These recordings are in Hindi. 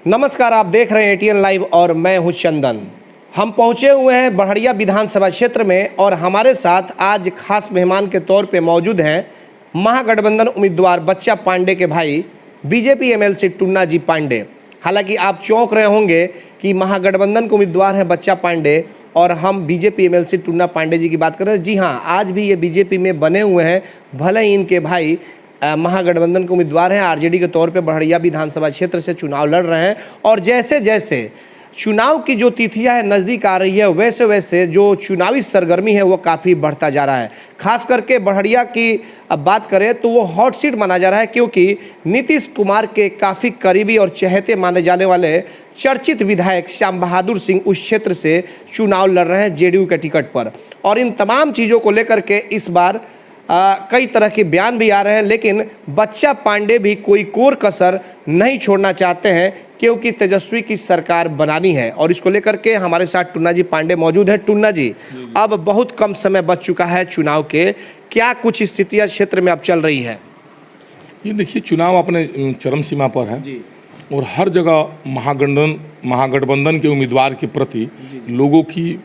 नमस्कार, आप देख रहे हैं एटीएन लाइव और मैं हूं चंदन। हम पहुंचे हुए हैं बड़हरिया विधानसभा क्षेत्र में और हमारे साथ आज खास मेहमान के तौर पे मौजूद हैं महागठबंधन उम्मीदवार बच्चा पांडे के भाई बीजेपी एमएलसी टुन्ना जी पांडे। हालांकि आप चौंक रहे होंगे कि महागठबंधन के उम्मीदवार हैं बच्चा पांडे और हम बीजेपी एमएलसी टुन्ना पांडे जी की बात कर रहे हैं। जी हाँ, आज भी ये बीजेपी में बने हुए हैं, भले ही इनके भाई महागठबंधन के उम्मीदवार हैं, आरजेडी के तौर पे बड़हरिया विधानसभा क्षेत्र से चुनाव लड़ रहे हैं। और जैसे जैसे चुनाव की जो तिथियां है नज़दीक आ रही है, वैसे वैसे जो चुनावी सरगर्मी है वो काफ़ी बढ़ता जा रहा है। खास करके बड़हरिया की अब बात करें तो वो हॉट सीट माना जा रहा है, क्योंकि नीतीश कुमार के काफ़ी करीबी और चहेते माने जाने वाले चर्चित विधायक श्याम बहादुर सिंह उस क्षेत्र से चुनाव लड़ रहे हैं जेडीयू के टिकट पर। और इन तमाम चीज़ों को लेकर के इस बार कई तरह के बयान भी आ रहे हैं, लेकिन बच्चा पांडे भी कोई कोर कसर नहीं छोड़ना चाहते हैं, क्योंकि तेजस्वी की सरकार बनानी है। और इसको लेकर के हमारे साथ टुन्ना जी पांडे मौजूद है। टुन्ना जी, अब बहुत कम समय बच चुका है चुनाव के, क्या कुछ स्थितियां क्षेत्र में अब चल रही है? ये देखिए, चुनाव अपने चरम सीमा पर है जी। और हर जगह महागठबंधन के उम्मीदवार के प्रति लोगों की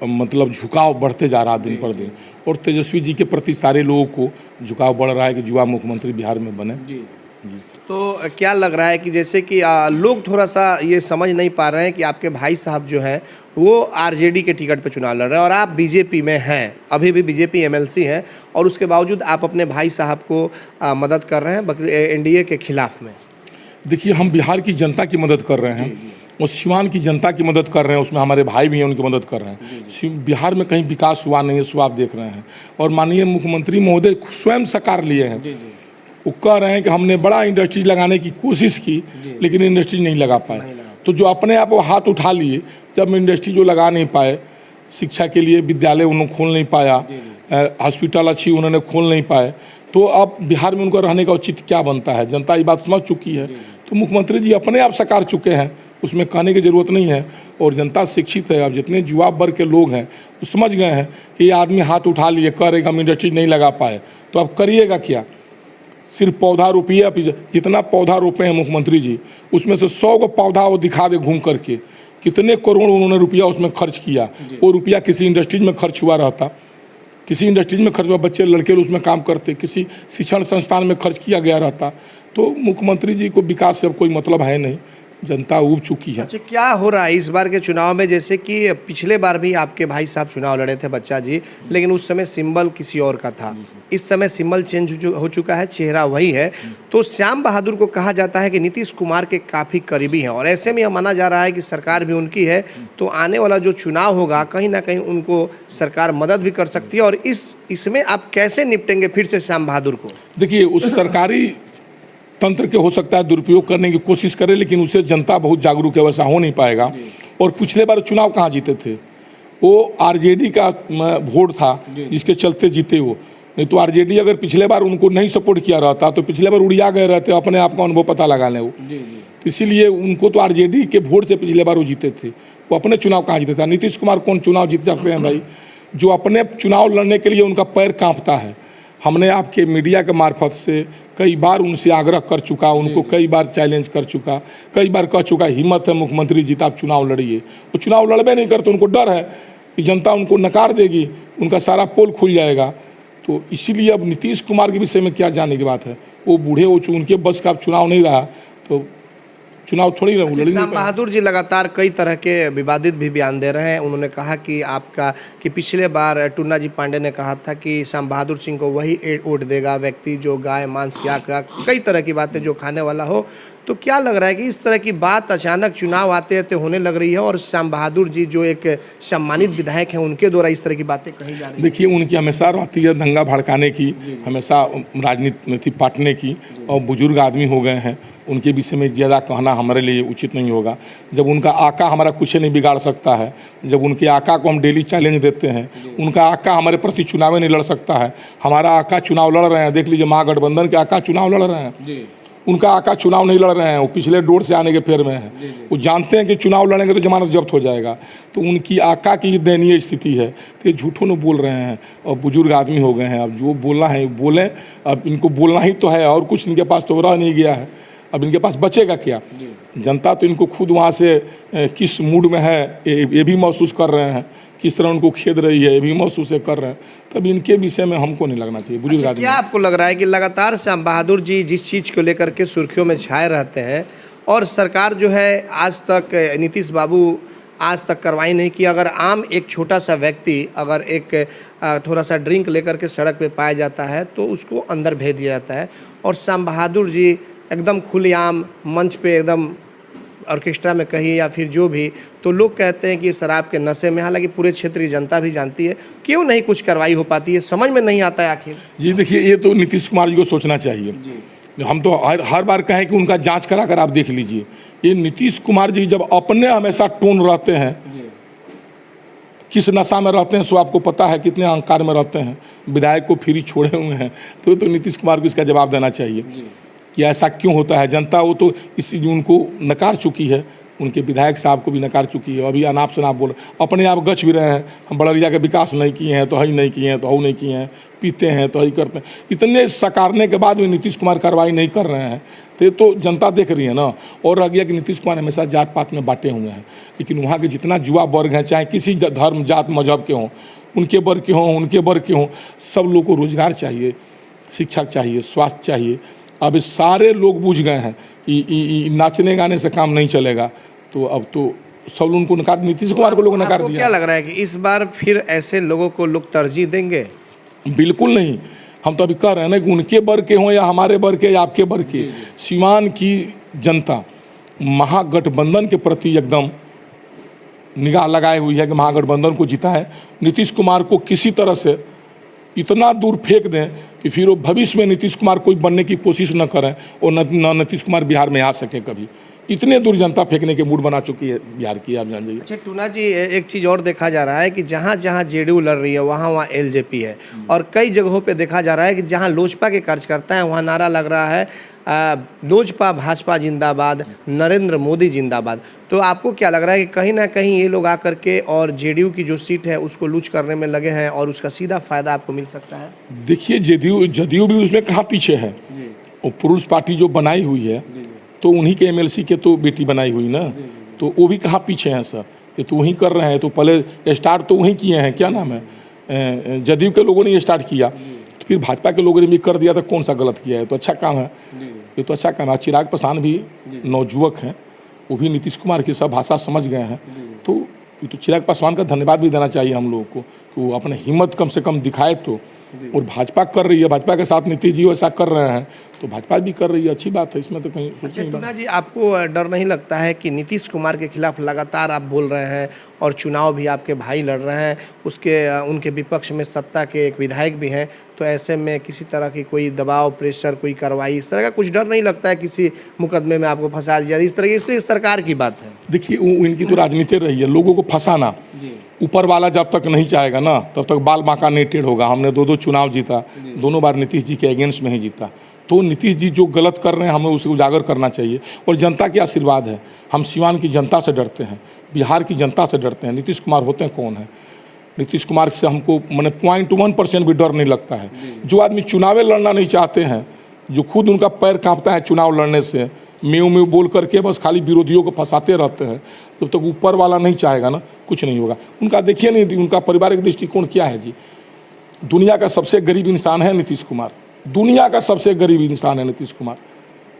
मतलब झुकाव बढ़ते जा रहा दिन पर दिन, और तेजस्वी जी के प्रति सारे लोगों को झुकाव बढ़ रहा है कि युवा मुख्यमंत्री बिहार में बने जी। तो क्या लग रहा है कि जैसे कि लोग थोड़ा सा ये समझ नहीं पा रहे हैं कि आपके भाई साहब जो हैं वो आरजेडी के टिकट पे चुनाव लड़ रहे हैं और आप बीजेपी में हैं, अभी भी बीजेपी एमएलसी हैं, और उसके बावजूद आप अपने भाई साहब को मदद कर रहे हैं एनडीए के खिलाफ में। देखिए, हम बिहार की जनता की मदद कर रहे हैं और सिवान की जनता की मदद कर रहे हैं, उसमें हमारे भाई भी हैं, उनकी मदद कर रहे हैं। बिहार में कहीं विकास हुआ नहीं है, सो आप देख रहे हैं। और माननीय मुख्यमंत्री महोदय स्वयं साकार लिए हैं, वो कह रहे हैं कि हमने बड़ा इंडस्ट्रीज लगाने की कोशिश की लेकिन इंडस्ट्रीज नहीं लगा पाए। तो जो अपने आप वो हाथ उठा लिए, जब इंडस्ट्री जो लगा नहीं पाए, शिक्षा के लिए विद्यालय उन्होंने खोल नहीं पाया, हॉस्पिटल अच्छी उन्होंने खोल नहीं पाए, तो अब बिहार में उनका रहने का उचित क्या बनता है? जनता ये बात समझ चुकी है। तो मुख्यमंत्री जी अपने आप साकार चुके हैं, उसमें कहने की ज़रूरत नहीं है। और जनता शिक्षित है, अब जितने युवा वर्ग के लोग हैं वो समझ गए हैं कि ये आदमी हाथ उठा लिए, कह रहे कि हम इंडस्ट्री नहीं लगा पाए, तो अब करिएगा क्या? सिर्फ पौधा रोपिए, जितना पौधा रोपे हैं मुख्यमंत्री जी, उसमें से 100 को पौधा वो दिखा दे घूम करके, कितने करोड़ उन्होंने रुपया उसमें खर्च किया। वो रुपया किसी इंडस्ट्रीज में खर्च हुआ रहता, किसी इंडस्ट्रीज में खर्च हुआ, बच्चे लड़के उसमें काम करते, किसी शिक्षण संस्थान में खर्च किया गया रहता। तो मुख्यमंत्री जी को विकास से अब कोई मतलब है नहीं, जनता उब चुकी है। अच्छा, क्या हो रहा है इस बार के चुनाव में? जैसे कि पिछले बार भी आपके भाई साहब चुनाव लड़े थे बच्चा जी, लेकिन उस समय सिंबल किसी और का था। इस समय सिंबल चेंज हो चुका है, चेहरा वही है। तो श्याम बहादुर को कहा जाता है कि नीतीश कुमार के काफ़ी करीबी हैं, और ऐसे में यह माना जा रहा है कि सरकार भी उनकी है, तो आने वाला जो चुनाव होगा कहीं ना कहीं उनको सरकार मदद भी कर सकती है। और इसमें आप कैसे निपटेंगे फिर से श्याम बहादुर को? देखिए, उस सरकारी तंत्र के हो सकता है दुरुपयोग करने की कोशिश करे, लेकिन उसे जनता बहुत जागरूक है, वैसा हो नहीं पाएगा। और पिछले बार चुनाव कहाँ जीते थे? वो आरजेडी का वोट था जिसके चलते जीते वो। नहीं तो आरजेडी अगर पिछले बार उनको नहीं सपोर्ट किया रहता तो पिछले बार उड़िया गए रहते, अपने आप का अनुभव पता लगा लें वो। तो इसीलिए उनको तो आरजेडी के वोट से पिछले बार वो जीते थे, वो अपने चुनाव कहाँ जीते थे? नीतीश कुमार कौन चुनाव जीत सकते हैं भाई? जो अपने चुनाव लड़ने के लिए उनका पैर काँपता है। हमने आपके मीडिया के मार्फत से कई बार उनसे आग्रह कर चुका, उनको कई बार चैलेंज कर चुका, कई बार कह चुका हिम्मत है मुख्यमंत्री जी आप चुनाव लड़िए। वो चुनाव लड़बे नहीं करते, उनको डर है कि जनता उनको नकार देगी, उनका सारा पोल खुल जाएगा। तो इसीलिए अब नीतीश कुमार के विषय में क्या जानने की बात है? वो बूढ़े हो चुके, उनके बस का चुनाव नहीं रहा, तो चुनाव थोड़ी ना। श्याम बहादुर जी लगातार कई तरह के विवादित भी बयान दे रहे हैं। उन्होंने कहा कि पिछले बार टुन्ना जी पांडे ने कहा था कि श्याम बहादुर सिंह को वही वोट देगा व्यक्ति जो गाय मांस क्या कई तरह की बातें जो खाने वाला हो। तो क्या लग रहा है कि इस तरह की बात अचानक चुनाव आते आते होने लग रही है और श्याम बहादुर जी जो एक सम्मानित विधायक हैं उनके द्वारा इस तरह की बातें कही जा रही है? देखिए, उनकी हमेशा रहती है दंगा भड़काने की, हमेशा राजनीति में पाटने की, और बुजुर्ग आदमी हो गए हैं, उनके विषय में ज़्यादा कहना हमारे लिए उचित नहीं होगा। जब उनका आका हमारा कुछ नहीं बिगाड़ सकता है, जब उनके आका को हम डेली चैलेंज देते हैं, उनका आका हमारे प्रति चुनाव नहीं लड़ सकता है। हमारा आका चुनाव लड़ रहे हैं, देख लीजिए महागठबंधन के आका चुनाव लड़ रहे हैं, उनका आका चुनाव नहीं लड़ रहे हैं, वो पिछले डोर से आने के फेर में हैं। वो जानते हैं कि चुनाव लड़ेंगे तो जमानत जब्त हो जाएगा। तो उनकी आका की दयनीय स्थिति है, तो ये झूठों ने बोल रहे हैं और बुजुर्ग आदमी हो गए हैं। अब जो बोलना है बोलें, अब इनको बोलना ही तो है, और कुछ इनके पास तो रह नहीं गया है। अब इनके पास बचेगा क्या? जनता तो इनको खुद वहाँ से किस मूड में है ये भी महसूस कर रहे हैं, किस तरह उनको खेद रही है ये भी महसूस कर रहे हैं। तब इनके विषय में हमको नहीं लगना चाहिए बुजुर्ग आदमी। क्या आपको लग रहा है कि लगातार श्याम बहादुर जी जिस चीज़ को लेकर के सुर्खियों में छाए रहते हैं और सरकार जो है आज तक नीतीश बाबू आज तक कार्रवाई नहीं की, अगर आम एक छोटा सा व्यक्ति अगर एक थोड़ा सा ड्रिंक लेकर के सड़क पे पाया जाता है तो उसको अंदर भेज दिया जाता है, और श्याम बहादुर जी एकदम खुलेआम मंच पे एकदम ऑर्केस्ट्रा में कहिए या फिर जो भी, तो लोग कहते हैं कि शराब के नशे में, हालांकि पूरे क्षेत्र की जनता भी जानती है, क्यों नहीं कुछ कार्रवाई हो पाती है, समझ में नहीं आता है आखिर। जी देखिए, ये तो नीतीश कुमार जी को सोचना चाहिए। हम तो हर बार कहें कि उनका जांच करा कर आप देख लीजिए। ये नीतीश कुमार जी जब अपने हमेशा टोन रहते हैं, किस नशा में रहते हैं सो आपको पता है, कितने अहंकार में रहते हैं, विधायक को फ्री छोड़े हुए हैं, तो नीतीश कुमार को इसका जवाब देना चाहिए कि ऐसा क्यों होता है। जनता वो तो उनको नकार चुकी है, उनके विधायक साहब को भी नकार चुकी है। अभी अनाप शनाप बोल अपने आप गच भी रहे हैं, हम बड़रिया के विकास नहीं किए हैं तो ही नहीं किए हैं, तो हऊ नहीं किए हैं, पीते हैं तो ही करते हैं। इतने सकारने के बाद भी नीतीश कुमार कार्रवाई नहीं कर रहे हैं, तो ये तो जनता देख रही है ना। और रह गया कि नीतीश कुमार हमेशा जात पात में बांटे हुए हैं, लेकिन वहाँ के जितना युवा वर्ग हैं, चाहे किसी धर्म जात मजहब के हों, उनके वर्ग के हों, उनके वर्ग के हों, सब लोग को रोजगार चाहिए, शिक्षा चाहिए, स्वास्थ्य चाहिए। अब सारे लोग बूझ गए हैं कि नाचने गाने से काम नहीं चलेगा, तो अब तो सब उनको नकार, नीतीश कुमार को लोग नकार दिया। क्या लग रहा है कि इस बार फिर ऐसे लोगों को लोग तरजीह देंगे? बिल्कुल नहीं। हम तो अभी कह रहे हैं ना कि उनके वर्ग के हों या हमारे वर्ग के या आपके वर्ग के, सीवान की जनता महागठबंधन के प्रति एकदम निगाह लगाए हुई है कि महागठबंधन को जीता है। नीतीश कुमार को किसी तरह से इतना दूर फेंक दें कि फिर वो भविष्य में नीतीश कुमार कोई बनने की कोशिश न करें और न नीतीश कुमार बिहार में आ सके कभी। इतने दूर जनता फेंकने के मूड बना चुकी है बिहार की, आप जान जाइए। अच्छा टूना जी, एक चीज़ और देखा जा रहा है कि जहाँ जहाँ जेडीयू लड़ रही है वहाँ वहाँ एलजेपी है, और कई जगहों पे देखा जा रहा है कि जहाँ लोजपा के कार्यकर्ता हैं वहाँ नारा लग रहा है लोजपा भाजपा जिंदाबाद, नरेंद्र मोदी जिंदाबाद। तो आपको क्या लग रहा है कि कहीं ना कहीं ये लोग आकर के और जेडीयू की जो सीट है उसको लूज करने में लगे हैं और उसका सीधा फायदा आपको मिल सकता है? देखिए, जदयू भी उसमें कहाँ पीछे है। वो पुरुष पार्टी जो बनाई हुई है तो उन्हीं के एमएलसी के तो बेटी बनाई हुई ना, तो वो भी कहाँ पीछे हैं सर, ये तो वहीं कर रहे हैं। तो पहले स्टार्ट तो वहीं किए हैं, क्या नाम है, जदयू के लोगों ने ये स्टार्ट किया, तो फिर भाजपा के लोगों ने भी कर दिया, तो कौन सा गलत किया है? तो अच्छा काम है, ये तो अच्छा काम है। चिराग पासवान भी नौजुवक हैं, वो भी नीतीश कुमार की सब भाषा समझ गए हैं, तो चिराग पासवान का धन्यवाद भी देना चाहिए हम लोगों को कि वो अपने हिम्मत कम से कम दिखाए। तो और भाजपा कर रही है, भाजपा के साथ नीतीश जी ऐसा कर रहे हैं तो भाजपा भी कर रही है, अच्छी बात है, इसमें तो कहीं अच्छा टूना जी, आपको डर नहीं लगता है कि नीतीश कुमार के खिलाफ लगातार आप बोल रहे हैं और चुनाव भी आपके भाई लड़ रहे हैं, उनके विपक्ष में सत्ता के एक विधायक भी हैं, तो ऐसे में किसी तरह की कोई दबाव, प्रेशर, कोई कार्रवाई, इस तरह का कुछ डर नहीं लगता है किसी मुकदमे में आपको फंसा दिया इस तरह की? इसलिए सरकार की बात है। देखिए, इनकी तो राजनीति रही है, लोगों को फंसाना। ऊपर वाला जब तक नहीं चाहेगा ना तब तक बाल बांका नहीं टेढ़ होगा। हमने दो चुनाव जीता, दोनों बार नीतीश जी के अगेंस्ट में ही जीता। तो नीतीश जी जो गलत कर रहे हैं हमें उसे उजागर करना चाहिए, और जनता के आशीर्वाद है। हम सीवान की जनता से डरते हैं, बिहार की जनता से डरते हैं। नीतीश कुमार होते हैं कौन है? नीतीश कुमार से हमको मैंने 0.1% भी डर नहीं लगता है। जो आदमी चुनाव लड़ना नहीं चाहते हैं, जो खुद उनका पैर कांपता है चुनाव लड़ने से, म्यू म्यू बोल करके बस खाली विरोधियों को फंसाते रहते हैं, जब तक ऊपर वाला नहीं चाहेगा ना कुछ नहीं होगा। उनका देखिए नहीं, उनका पारिवारिक दृष्टिकोण क्या है जी। दुनिया का सबसे गरीब इंसान है नीतीश कुमार, दुनिया का सबसे गरीब इंसान है नीतीश कुमार।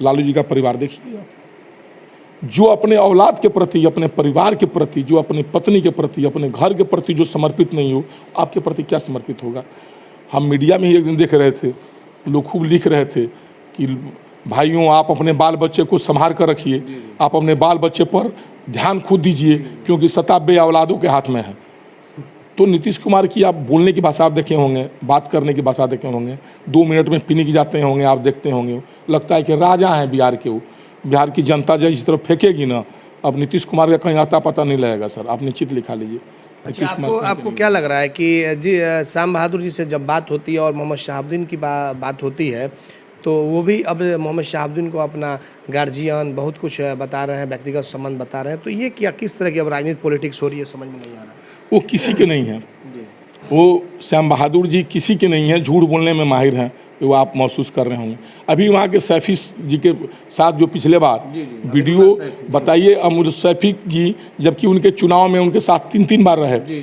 लालू जी का परिवार देखिए आप, जो अपने औलाद के प्रति, अपने परिवार के प्रति, जो अपनी पत्नी के प्रति, अपने घर के प्रति जो समर्पित नहीं हो, आपके प्रति क्या समर्पित होगा? हम मीडिया में ही एक दिन देख रहे थे, लोग खूब लिख रहे थे कि भाइयों आप अपने बाल बच्चे को संभाल कर रखिए, आप अपने बाल बच्चे पर ध्यान खुद दीजिए क्योंकि सत्ता बे औलादों के हाथ में है। तो नीतीश कुमार की आप बोलने की भाषा आप देखे होंगे, बात करने की भाषा देखे होंगे, 2 मिनट में पिनिक जाते होंगे, आप देखते होंगे, लगता है कि राजा हैं बिहार के। वो बिहार की जनता जिस तरफ फेंकेगी ना, अब नीतीश कुमार का कहीं आता पता नहीं लगेगा सर, आप निश्चित लिखा लीजिए। अच्छा, आपको क्या लग रहा है कि जी श्याम बहादुर जी से जब बात होती है और मोहम्मद शहाबुद्दीन की बात होती है, तो वो भी अब मोहम्मद शहाबुद्दीन को अपना गार्जियन बहुत कुछ बता रहे हैं, व्यक्तिगत संबंध बता रहे हैं, तो ये क्या किस तरह की अब राजनीतिक पॉलिटिक्स हो रही है, समझ में नहीं आ रहा। वो किसी के नहीं है, वो श्याम बहादुर जी किसी के नहीं है, झूठ बोलने में माहिर हैं, वो आप महसूस कर रहे होंगे। अभी वहाँ के सैफी जी के साथ जो पिछले बार वीडियो बताइए, अमर सैफी जी जबकि उनके चुनाव में उनके साथ 3 बार रहे,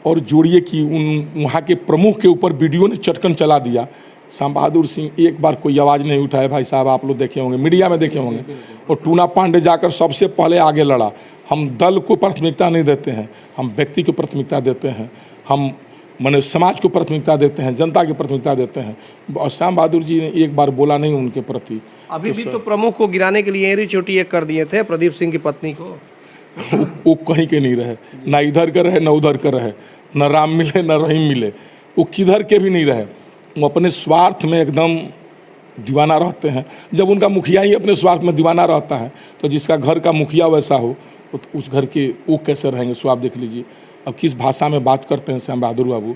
और जोड़िए कि उन वहाँ के प्रमुख के ऊपर वीडियो ने चटकन चला दिया। श्याम बहादुर सिंह एक बार कोई आवाज़ नहीं उठाए। भाई साहब आप लोग देखे होंगे, मीडिया में देखे होंगे, और टूना पांडे जाकर सबसे पहले आगे लड़ा। हम दल को प्राथमिकता नहीं देते हैं, हम व्यक्ति को प्राथमिकता देते हैं, हम माने समाज को प्राथमिकता देते हैं, जनता की प्राथमिकता देते हैं। और श्याम बहादुर जी ने एक बार बोला नहीं उनके प्रति। अभी भी तो प्रमुख को गिराने के लिए एरी चोटी एक कर दिए थे प्रदीप सिंह की पत्नी को। वो कहीं के नहीं रहे, ना इधर के रहे, ना उधर के रहे, न राम मिले न रहीम मिले, वो किधर के भी नहीं रहे। वो अपने स्वार्थ में एकदम दीवाना रहते हैं। जब उनका मुखिया ही अपने स्वार्थ में दीवाना रहता है तो जिसका घर का मुखिया वैसा हो तो उस घर के वो कैसे रहेंगे, सो आप देख लीजिए। अब किस भाषा में बात करते हैं श्याम बहादुर बाबू।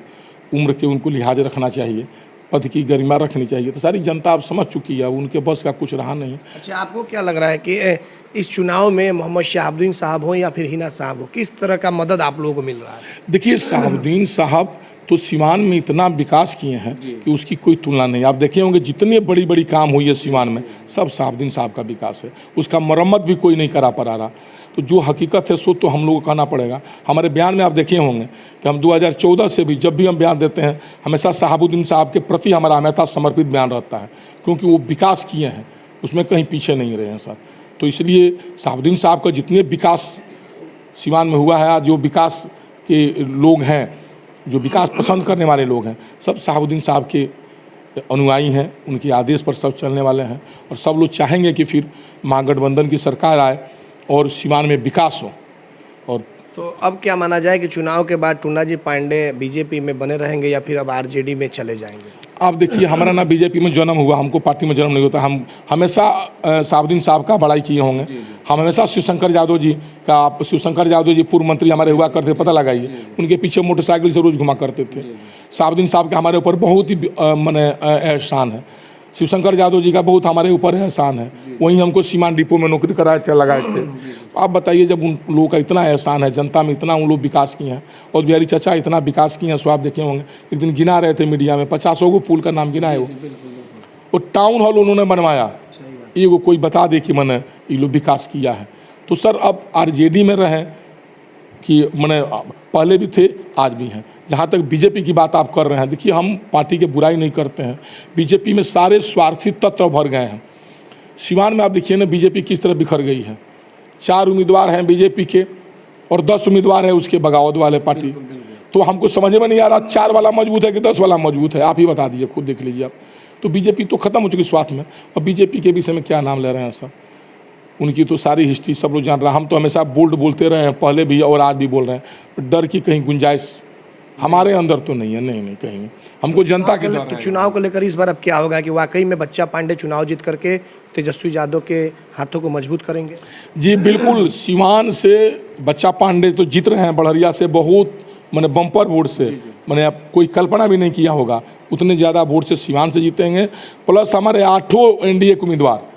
उम्र के उनको लिहाज रखना चाहिए, पद की गरिमा रखनी चाहिए। तो सारी जनता अब समझ चुकी है, उनके बस का कुछ रहा नहीं। अच्छा, आपको क्या लग रहा है कि इस चुनाव में मोहम्मद शहाबुद्दीन साहब हो या फिर हिना साहब हो, किस तरह का मदद आप लोगों को मिल रहा है? देखिए, शहाबुद्दीन साहब तो सिवान में इतना विकास किए हैं कि उसकी कोई तुलना नहीं। आप देखे होंगे जितनी बड़ी बड़ी काम हुई है सिवान में, सब शहाबुद्दीन साहब का विकास है। उसका मरम्मत भी कोई नहीं करा पा रहा। तो जो हकीकत है सो तो हम लोगों को कहना पड़ेगा। हमारे बयान में आप देखे होंगे कि हम 2014 से भी जब भी हम बयान देते हैं हमेशा शहाबुद्दीन साहब के प्रति हमारा हमेशा समर्पित बयान रहता है, क्योंकि वो विकास किए हैं, उसमें कहीं पीछे नहीं रहे हैं सर। तो इसलिए शहाबुद्दीन साहब का जितने विकास सिवान में हुआ है, जो विकास के लोग हैं, जो विकास पसंद करने वाले लोग हैं, सब शहाबुद्दीन साहब के अनुयायी हैं, उनके आदेश पर सब चलने वाले हैं। और सब लोग चाहेंगे कि फिर महागठबंधन की सरकार आए और सिवान में विकास हो। और तो अब क्या माना जाए कि चुनाव के बाद टूनाजी पांडे बीजेपी में बने रहेंगे या फिर अब आरजेडी में चले जाएंगे? आप देखिए, हमारा ना बीजेपी में जन्म हुआ, हमको पार्टी में जन्म नहीं होता। हम हमेशा शहाबुद्दीन साहब का बड़ाई किए होंगे। हम हमेशा शिवशंकर यादव जी का, शिवशंकर यादव जी पूर्व मंत्री हमारे हुआ करते, पता लगाइए, उनके पीछे मोटरसाइकिल से रोज़ घुमा करते थे। शहाबुद्दीन साहब के हमारे ऊपर बहुत ही माने एहसान है। शिवशंकर यादव जी का बहुत हमारे ऊपर एहसान है। वहीं हमको सीमान डिपो में नौकरी कराए थे, लगाए थे। तो आप बताइए, जब उन लोगों का इतना एहसान है, जनता में इतना उन लोग विकास किए हैं, और बिहारी चाचा इतना विकास किए हैं, सो आप देखे होंगे एक दिन गिना रहे थे मीडिया में 50 को पुल का नाम गिना है। वो टाउन हॉल उन्होंने बनवाया, ये वो कोई बता दे कि मैंने ये लोग विकास किया है। तो सर अब आरजेडी में रहें कि मैंने पहले भी थे, आज भी हैं। जहाँ तक बीजेपी की बात आप कर रहे हैं, देखिए हम पार्टी की बुराई नहीं करते हैं। बीजेपी में सारे स्वार्थी तत्व भर गए हैं। सिवान में आप देखिए ना बीजेपी किस तरह बिखर गई है। 4 उम्मीदवार हैं बीजेपी के और 10 उम्मीदवार हैं उसके बगावत वाले पार्टी। तो हमको समझ में नहीं आ रहा 4 वाला मजबूत है कि 10 वाला मजबूत है, आप ही बता दीजिए, खुद देख लीजिए आप। तो बीजेपी तो खत्म हो चुकी स्वार्थ में। और बीजेपी के विषय में क्या नाम ले रहे हैं सर, उनकी तो सारी हिस्ट्री सब लोग जान रहे हैं। हम तो हमेशा बोल्ड बोलते रहे हैं, पहले भी और आज भी बोल रहे हैं। डर की कहीं गुंजाइश हमारे अंदर तो नहीं है, नहीं कहीं नहीं। हमको जनता के तो चुनाव को लेकर इस बार अब क्या होगा कि वाकई में बच्चा पांडे चुनाव जीत करके तेजस्वी यादव के हाथों को मजबूत करेंगे? जी बिल्कुल, सिवान से बच्चा पांडे तो जीत रहे हैं, बड़हरिया से बहुत मैंने बम्पर वोट से, मैंने आप कोई कल्पना भी नहीं किया होगा उतने ज़्यादा वोट से सिवान से जीतेंगे। प्लस हमारे 8 एनडीए के उम्मीदवार,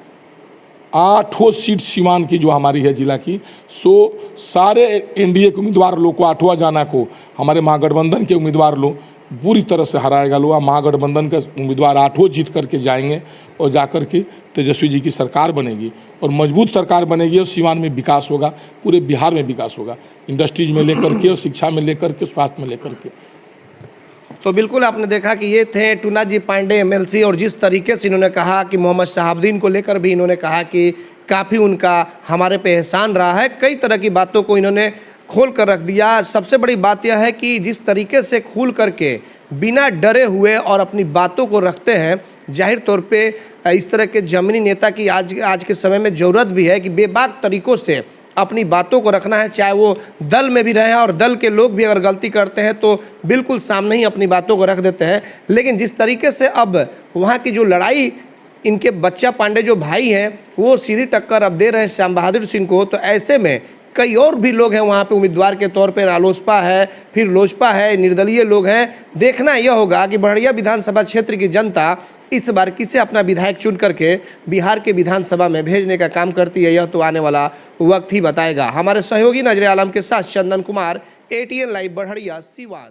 8 सीट सिवान की जो हमारी है जिला की, सो सारे एनडीए के उम्मीदवार लोग को 8वां जाना को हमारे महागठबंधन के उम्मीदवार लोग बुरी तरह से हराएगा। लोग महागठबंधन का उम्मीदवार 8 जीत करके जाएंगे और जाकर के तेजस्वी जी की सरकार बनेगी और मजबूत सरकार बनेगी और सिवान में विकास होगा, पूरे बिहार में विकास होगा, इंडस्ट्रीज में लेकर के और शिक्षा में लेकर के, स्वास्थ्य में लेकर के। तो बिल्कुल आपने देखा कि ये थे टूनाजी पांडे एमएलसी, और जिस तरीके से इन्होंने कहा कि मोहम्मद शहाबुद्दीन को लेकर भी इन्होंने कहा कि काफ़ी उनका हमारे पे एहसान रहा है। कई तरह की बातों को इन्होंने खोल कर रख दिया। सबसे बड़ी बात यह है कि जिस तरीके से खुल करके बिना डरे हुए और अपनी बातों को रखते हैं, जाहिर तौर पे इस तरह के जमीनी नेता की आज के समय में ज़रूरत भी है कि बेबाक तरीक़ों से अपनी बातों को रखना है, चाहे वो दल में भी रहे और दल के लोग भी अगर गलती करते हैं तो बिल्कुल सामने ही अपनी बातों को रख देते हैं। लेकिन जिस तरीके से अब वहाँ की जो लड़ाई, इनके बच्चा पांडे जो भाई हैं वो सीधी टक्कर अब दे रहे हैं श्याम बहादुर सिंह को, तो ऐसे में कई और भी लोग हैं वहाँ पे उम्मीदवार के तौर पे, रालोसपा है, फिर लोजपा है, निर्दलीय लोग हैं। देखना यह होगा कि बड़हरिया विधानसभा क्षेत्र की जनता इस बार किसे अपना विधायक चुन करके बिहार के विधानसभा में भेजने का काम करती है, यह तो आने वाला वक्त ही बताएगा। हमारे सहयोगी नजर आलम के साथ चंदन कुमार, ATN लाइव, बड़हरिया, सिवान।